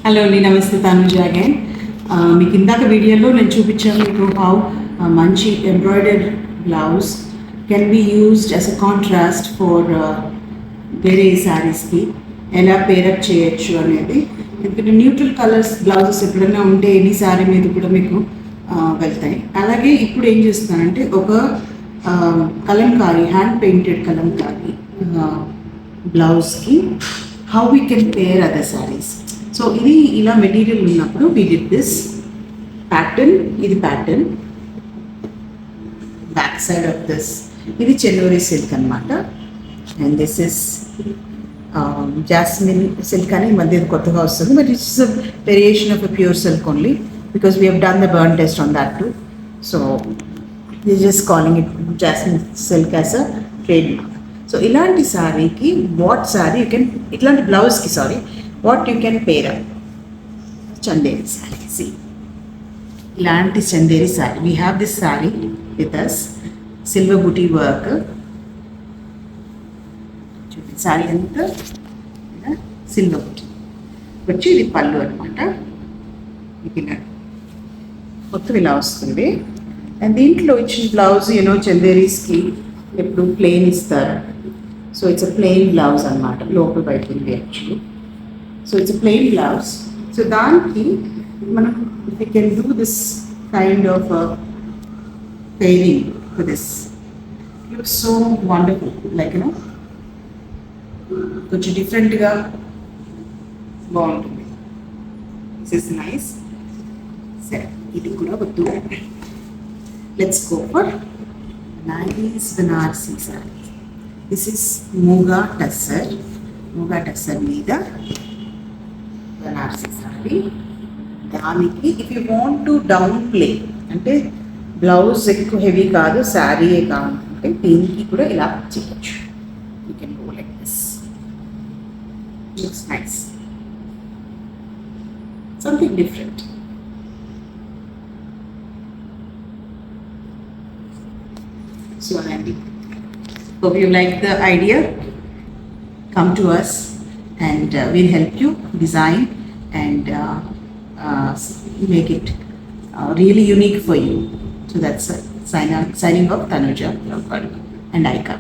Hello అండి, నమస్తే. Tanuja again. మీకు ఇందాక వీడియోలో నేను చూపించాను మీకు హౌ మంచి embroidered blouse can be used as a contrast for వేరే శారీస్కి ఎలా పేరప్ చేయొచ్చు అనేది. ఎందుకంటే న్యూట్రల్ కలర్స్ బ్లౌజెస్ ఎప్పుడైనా ఉంటే ఎనీ శారీ మీద కూడా మీకు వెళ్తాయి. అలాగే ఇప్పుడు ఏం చేస్తున్నానంటే ఒక కలంకారీ, హ్యాండ్ పెయింటెడ్ కలంకారీ బ్లౌజ్కి how we can pair other saris. So ఇది ఇలా మెటీరియల్ ఉన్నప్పుడు వీ డిడ్ దిస్ ప్యాటర్న్. ఇది pattern back side of this. ఇది చెన్నూరి సిల్క్ అనమాట. And this is jasmine silk అని మధ్య కొత్తగా వస్తుంది, but it's variation of a pure silk only because we have done the burn test on that to. So this just calling it jasmine silk as a trade mark. So ఇలాంటి శారీకి what sari you can, ఇట్లాంటి బ్లౌజ్కి what you can pair up. Chanderi saree. See, ilanti chanderi saree. We have this saree with us, silver booty work. Saree anta silver booty. Vachi idi pallu anamata. Ikila kottu ila vastundi. And దీంట్లో ఇచ్చిన blouse Chanderis కి ఎప్పుడు plain ఇస్తారు. So it's a plain blouse అనమాట. లోపల బయట ఉంది actually. So it's a plain blouse. So danki manam we can do this kind of pairing for this. It looks so wonderful, like కొంచెం డిఫరెంట్గా బాగుంటుంది. This is nice. సరే, ఇది కూడా వద్దు. Let's go for nice Banarsi saree. This is Muga Tassar మీద బనారసి సారీ. దానికి if you want to downplay అంటే బ్లౌజ్ ఎక్కువ హెవీ కాదు, శారీయే కావాలంటే దీనికి కూడా ఇలా చేయొచ్చు. You can go like this. Looks nice, something different. So అండి, hope you like the idea. Come to us and we'll help you design and make it really unique for you. So that's signing off, Tanuja and Aika.